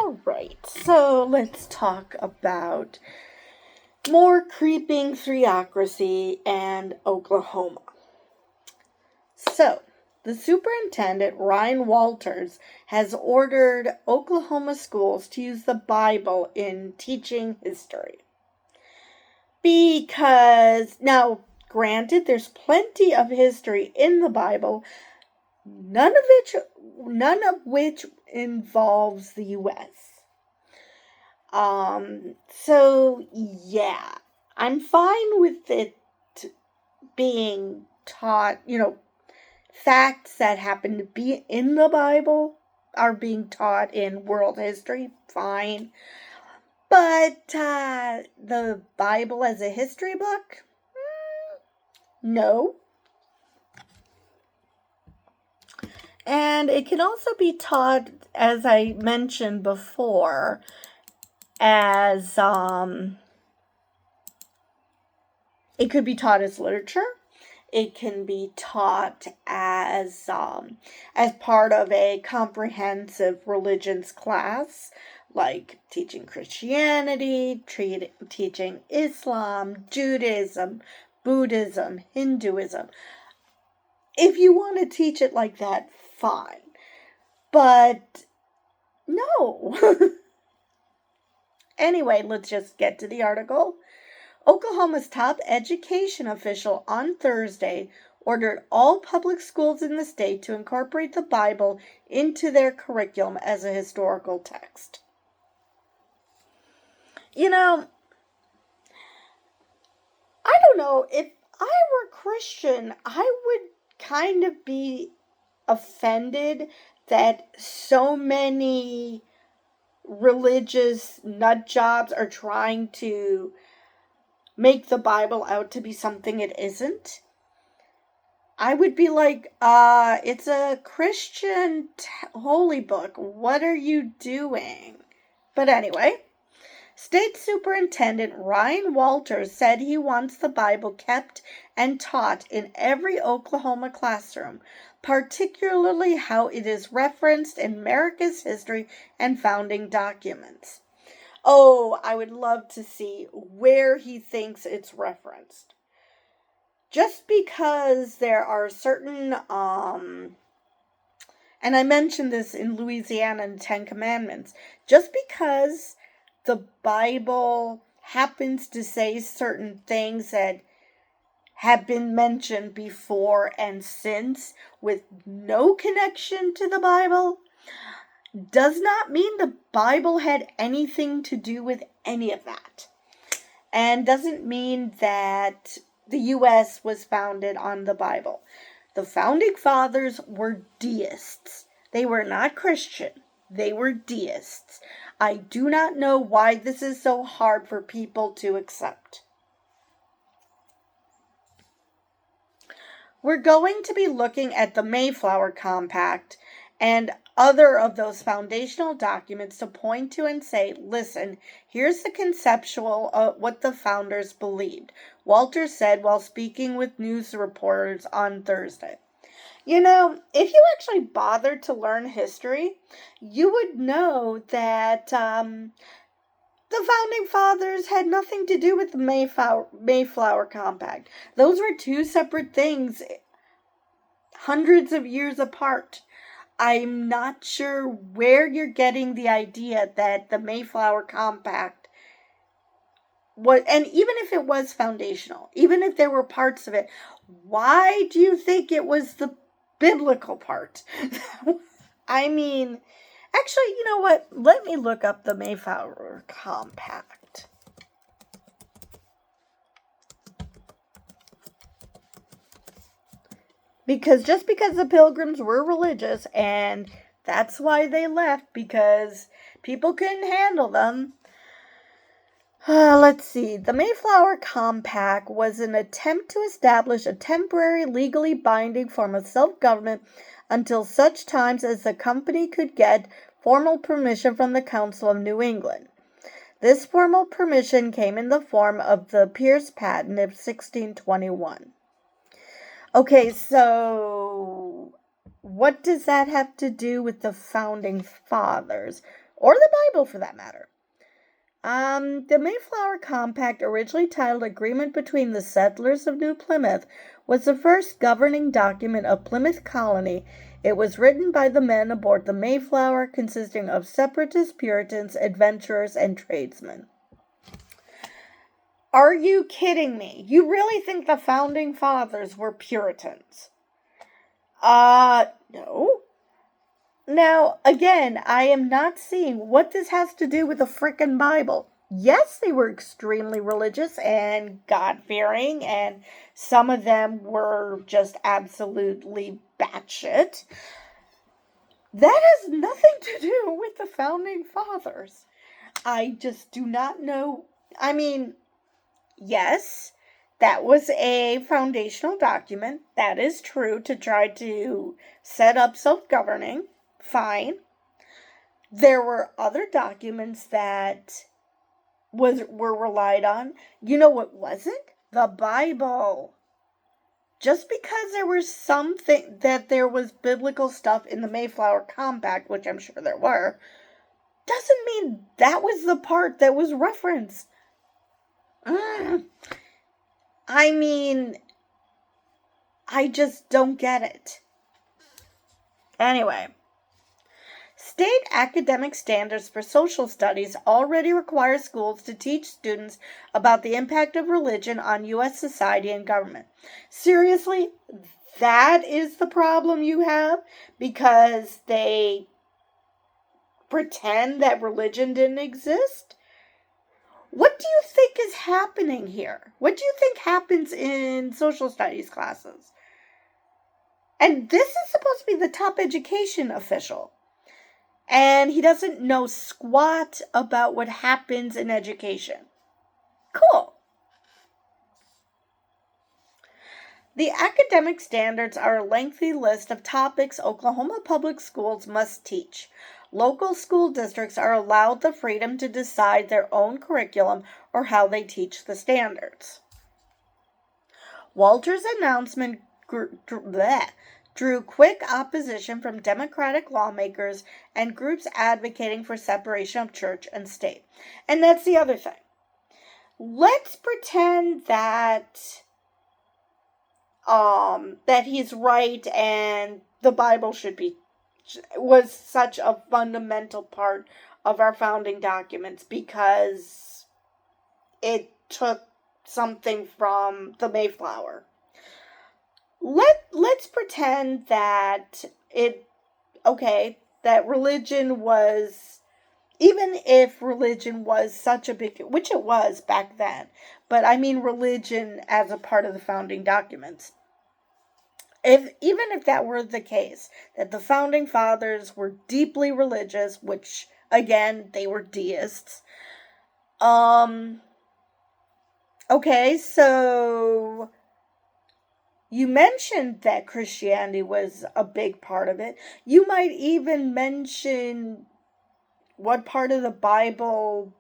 All right, so let's talk about more creeping theocracy and Oklahoma. So, the superintendent, Ryan Walters, has ordered Oklahoma schools to use the Bible in teaching history. Because, now, granted, there's plenty of history in the Bible, none of which involves the U.S. So yeah, I'm fine with it being taught, facts that happen to be in the Bible are being taught in world history, fine. But the Bible as a history book? No. And it can also be taught, as I mentioned before, as it could be taught as literature. It can be taught as part of a comprehensive religions class, like teaching Christianity, teaching Islam, Judaism, Buddhism, Hinduism. If you want to teach it like that, fine. But no. Anyway, let's just get to the article. Oklahoma's top education official on Thursday ordered all public schools in the state to incorporate the Bible into their curriculum as a historical text. I don't know, if I were Christian, I would kind of be offended that so many religious nut jobs are trying to make the Bible out to be something it isn't. I would be like, it's a Christian holy book. What are you doing? But anyway, State Superintendent Ryan Walters said he wants the Bible kept and taught in every Oklahoma classroom, particularly how it is referenced in America's history and founding documents. Oh, I would love to see where he thinks it's referenced. Just because there are certain, and I mentioned this in Louisiana in the Ten Commandments, just because the Bible happens to say certain things that have been mentioned before and since with no connection to the Bible, does not mean the Bible had anything to do with any of that. And doesn't mean that the U.S. was founded on the Bible. The founding fathers were deists. They were not Christian. They were deists. I do not know why this is so hard for people to accept. We're going to be looking at the Mayflower Compact and other of those foundational documents to point to and say, listen, here's the conceptual of what the founders believed, Walter said while speaking with news reporters on Thursday. If you actually bothered to learn history, you would know that the founding fathers had nothing to do with the Mayflower Compact. Those were two separate things, hundreds of years apart. I'm not sure where you're getting the idea that the Mayflower Compact was, and even if it was foundational, even if there were parts of it, why do you think it was the biblical part? I mean, actually, you know what? Let me look up the Mayflower Compact. Because just because the Pilgrims were religious, and that's why they left, because people couldn't handle them. Let's see. The Mayflower Compact was an attempt to establish a temporary legally binding form of self-government until such times as the company could get formal permission from the Council of New England. This formal permission came in the form of the Pierce Patent of 1621. Okay, so what does that have to do with the founding fathers? or the Bible for that matter. The Mayflower Compact, originally titled Agreement Between the Settlers of New Plymouth, was the first governing document of Plymouth Colony. It was written by the men aboard the Mayflower, consisting of separatist Puritans, adventurers, and tradesmen. Are you kidding me? You really think the Founding Fathers were Puritans? No. Now, again, I am not seeing what this has to do with the frickin' Bible. Yes, they were extremely religious and God-fearing, and some of them were just absolutely batshit. That has nothing to do with the Founding Fathers. I just do not know. I mean, yes, that was a foundational document. That is true, to try to set up self-governing. Fine. There were other documents that were relied on. You know what wasn't? The Bible. Just because there was biblical stuff in the Mayflower Compact, which I'm sure there were, doesn't mean that was the part that was referenced. I mean, I just don't get it. Anyway. State academic standards for social studies already require schools to teach students about the impact of religion on U.S. society and government. Seriously, that is the problem you have? Because they pretend that religion didn't exist? What do you think is happening here? What do you think happens in social studies classes? And this is supposed to be the top education official. And he doesn't know squat about what happens in education. Cool. The academic standards are a lengthy list of topics Oklahoma public schools must teach. Local school districts are allowed the freedom to decide their own curriculum or how they teach the standards. Walter's announcement drew quick opposition from Democratic lawmakers and groups advocating for separation of church and state. And that's the other thing. Let's pretend that he's right and the Bible was such a fundamental part of our founding documents because it took something from the Mayflower. Let's pretend that that religion was, even if religion was such a big, which it was back then, but I mean religion as a part of the founding documents. Even if that were the case, that the Founding Fathers were deeply religious, which, again, they were deists. Okay, so you mentioned that Christianity was a big part of it. You might even mention what part of the Bible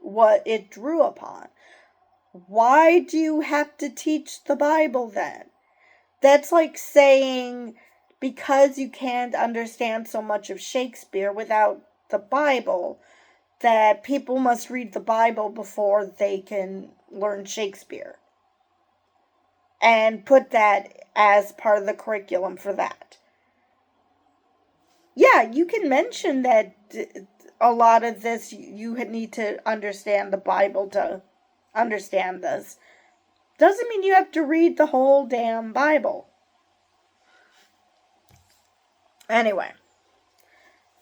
what it drew upon. Why do you have to teach the Bible then? That's like saying because you can't understand so much of Shakespeare without the Bible, that people must read the Bible before they can learn Shakespeare. And put that as part of the curriculum for that. Yeah, you can mention that a lot of this, you need to understand the Bible to understand this. Doesn't mean you have to read the whole damn Bible. Anyway,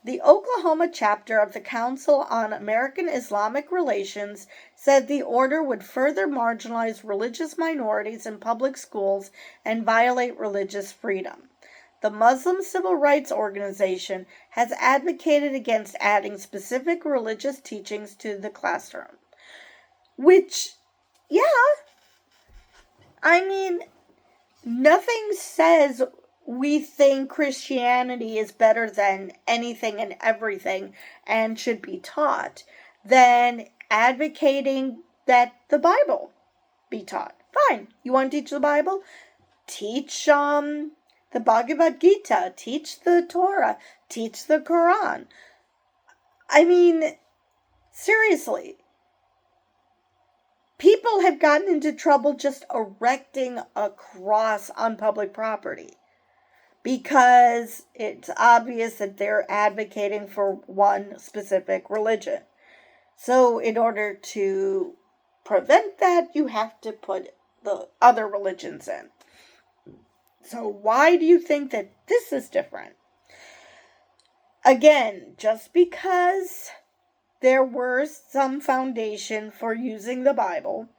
the Oklahoma chapter of the Council on American Islamic Relations said the order would further marginalize religious minorities in public schools and violate religious freedom. The Muslim Civil Rights Organization has advocated against adding specific religious teachings to the classroom. Which, yeah, I mean, nothing says we think Christianity is better than anything and everything and should be taught than advocating that the Bible be taught. Fine. You want to teach the Bible? Teach the Bhagavad Gita. Teach the Torah. Teach the Quran. I mean, seriously, people have gotten into trouble just erecting a cross on public property because it's obvious that they're advocating for one specific religion. So, in order to prevent that, you have to put the other religions in. So, why do you think that this is different? Again, just because there were some foundation for using the Bible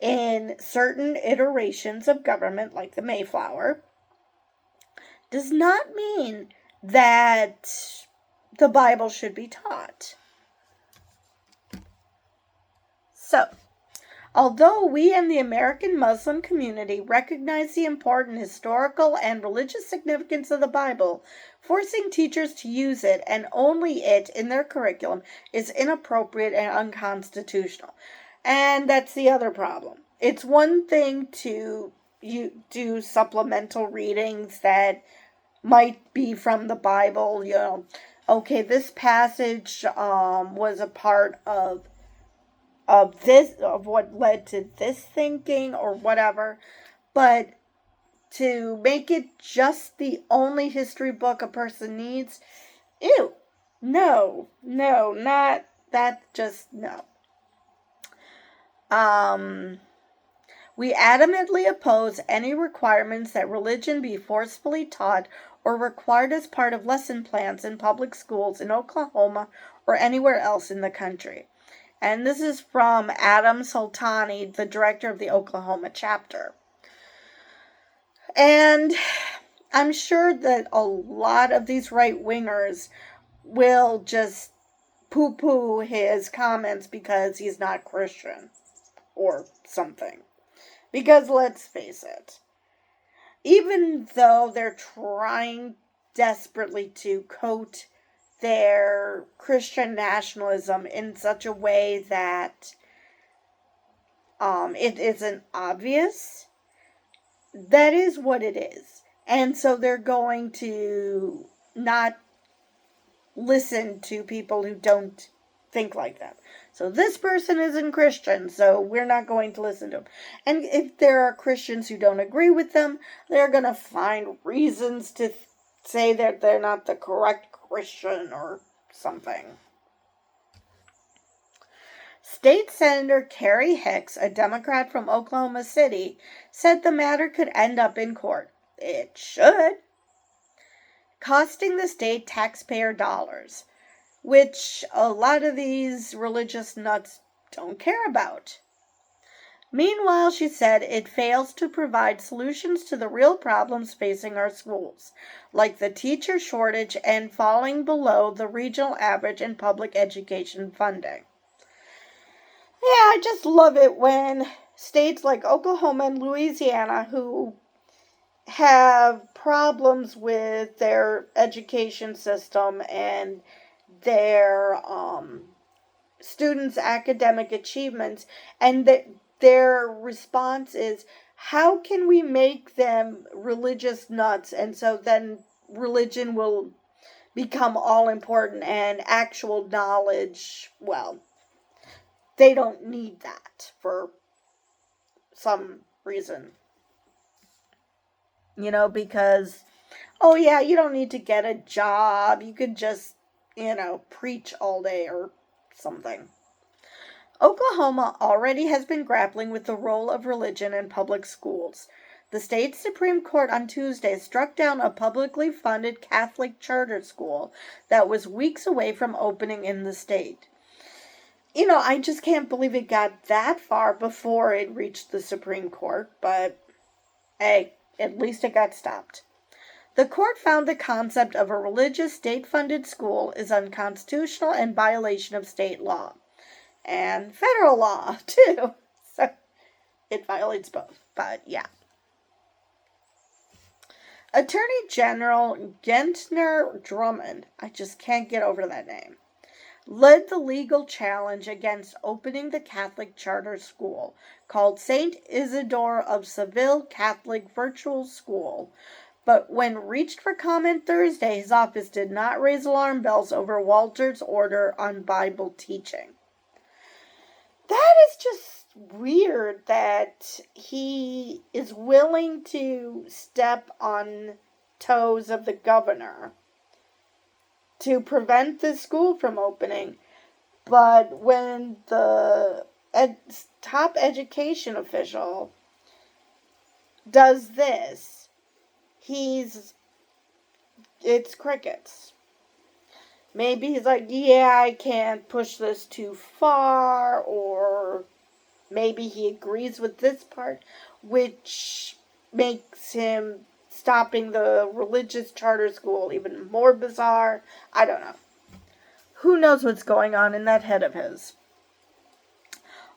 in certain iterations of government, like the Mayflower, does not mean that the Bible should be taught. So, although we in the American Muslim community recognize the important historical and religious significance of the Bible, forcing teachers to use it and only it in their curriculum is inappropriate and unconstitutional. And that's the other problem. It's one thing to do supplemental readings that might be from the Bible, okay, this passage was a part of what led to this thinking or whatever, but to make it just the only history book a person needs, ew, no, not that, just no. We adamantly oppose any requirements that religion be forcefully taught or required as part of lesson plans in public schools in Oklahoma or anywhere else in the country. And this is from Adam Soltani, the director of the Oklahoma chapter. And I'm sure that a lot of these right-wingers will just poo-poo his comments because he's not Christian or something. Because let's face it, even though they're trying desperately to coat their Christian nationalism in such a way that it isn't obvious, that is what it is. And so they're going to not listen to people who don't think like them. So this person isn't Christian, so we're not going to listen to them. And if there are Christians who don't agree with them, they're going to find reasons to say that they're not the correct Christian or something. State Senator Kerry Hicks, a Democrat from Oklahoma City, said the matter could end up in court. It should. Costing the state taxpayer dollars, which a lot of these religious nuts don't care about. Meanwhile, she said, it fails to provide solutions to the real problems facing our schools, like the teacher shortage and falling below the regional average in public education funding. Yeah, I just love it when states like Oklahoma and Louisiana, who have problems with their education system and their students' academic achievements, and their response is, how can we make them religious nuts, and so then religion will become all important and actual knowledge, well, they don't need that for some reason. Because, oh yeah, you don't need to get a job. You could just, preach all day or something. Oklahoma already has been grappling with the role of religion in public schools. The state Supreme Court on Tuesday struck down a publicly funded Catholic charter school that was weeks away from opening in the state. I just can't believe it got that far before it reached the Supreme Court, but hey, at least it got stopped. The court found the concept of a religious state-funded school is unconstitutional and violation of state law. And federal law, too. So it violates both, but yeah. Attorney General Gentner Drummond, I just can't get over that name, led the legal challenge against opening the Catholic charter school called St. Isidore of Seville Catholic Virtual School, But when reached for comment Thursday, his office did not raise alarm bells over Walter's order on Bible teaching. That is just weird that he is willing to step on toes of the governor to prevent the school from opening. But when the top education official does this, it's crickets. Maybe he's like, yeah, I can't push this too far, or maybe he agrees with this part, which makes him stopping the religious charter school even more bizarre. I don't know. Who knows what's going on in that head of his?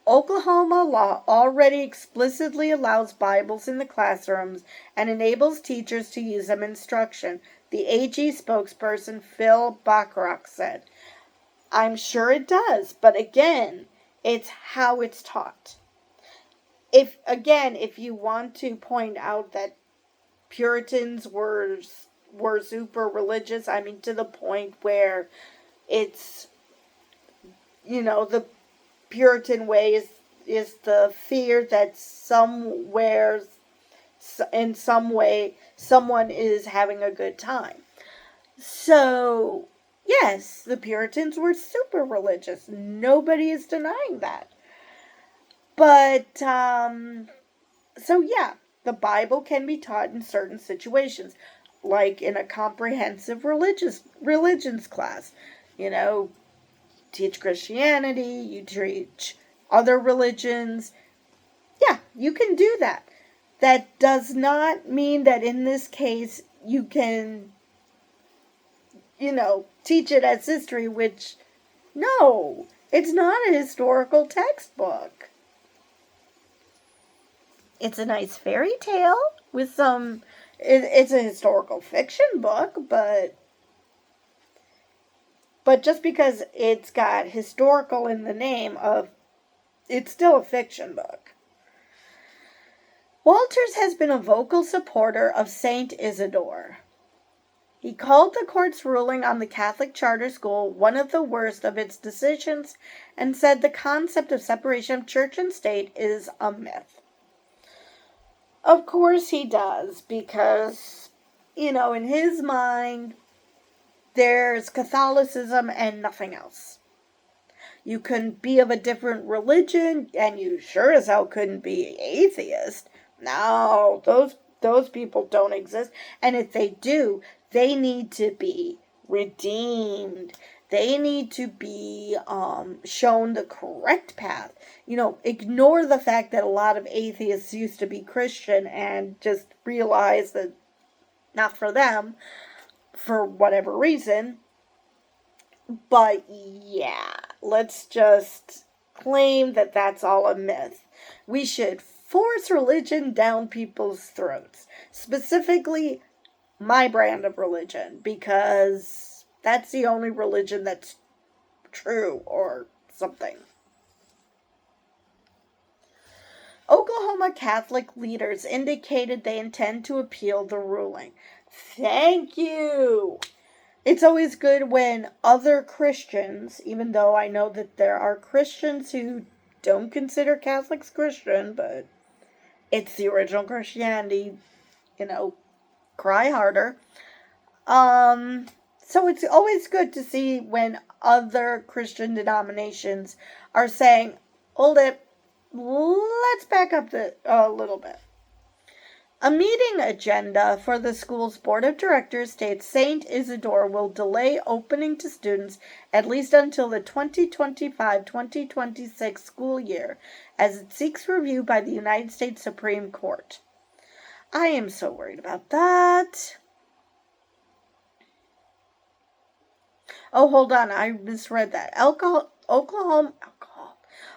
Oklahoma law already explicitly allows Bibles in the classrooms and enables teachers to use them in instruction, the AG spokesperson Phil Bacharach said. I'm sure it does, but again, it's how it's taught. If you want to point out that Puritans were super religious, I mean, to the point where it's, the Puritan way is the fear that in some way, someone is having a good time. So, yes, the Puritans were super religious. Nobody is denying that. But, so yeah, the Bible can be taught in certain situations, like in a comprehensive religions class. Teach Christianity, you teach other religions. Yeah, you can do that. That does not mean that in this case you can, teach it as history, which, no, it's not a historical textbook. It's a nice fairy tale with it's a historical fiction book, but just because it's got historical in the name it's still a fiction book. Walters has been a vocal supporter of Saint Isidore. He called the court's ruling on the Catholic charter school one of the worst of its decisions and said the concept of separation of church and state is a myth. Of course he does, because, in his mind, there's Catholicism and nothing else. You couldn't be of a different religion, and you sure as hell couldn't be atheist. No, those people don't exist. And if they do, they need to be redeemed. They need to be shown the correct path. Ignore the fact that a lot of atheists used to be Christian and just realize that not for them, for whatever reason. But yeah, let's just claim that that's all a myth. We should force religion down people's throats. Specifically, my brand of religion, because that's the only religion that's true or something. Oklahoma Catholic leaders indicated they intend to appeal the ruling. Thank you! It's always good when other Christians, even though I know that there are Christians who don't consider Catholics Christian, but it's the original Christianity, cry harder. So it's always good to see when other Christian denominations are saying, hold it, let's back up a little bit. A meeting agenda for the school's board of directors states St. Isidore will delay opening to students at least until the 2025-2026 school year, as it seeks review by the United States Supreme Court. I am so worried about that. Oh, hold on, I misread that.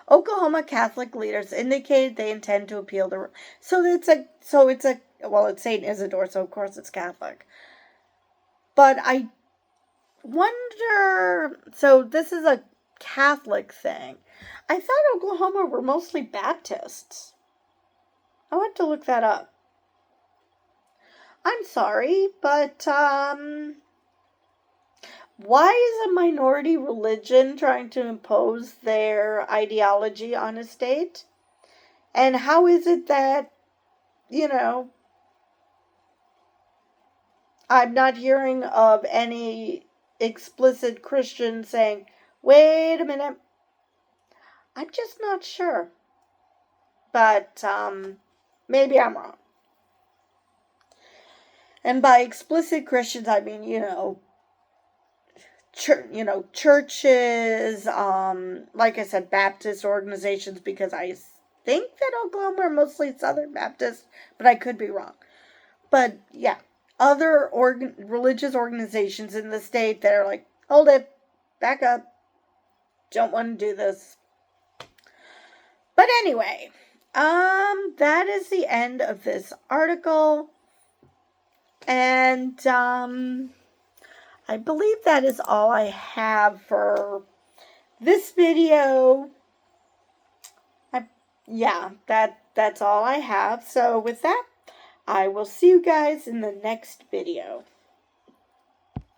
Oklahoma Catholic leaders indicated they intend to appeal the. It's St. Isidore, so of course it's Catholic. But I wonder. So this is a Catholic thing. I thought Oklahoma were mostly Baptists. I'll have to look that up. I'm sorry, but why is a minority religion trying to impose their ideology on a state? And how is it that, you know, I'm not hearing of any explicit Christian saying, wait a minute, I'm just not sure. But maybe I'm wrong. And by explicit Christians, I mean, churches, like I said, Baptist organizations, because I think that Oklahoma are mostly Southern Baptist, but I could be wrong. But yeah, other religious organizations in the state that are like, hold it, back up, don't want to do this. But anyway, that is the end of this article, and I believe that is all I have for this video. That's all I have. So with that, I will see you guys in the next video.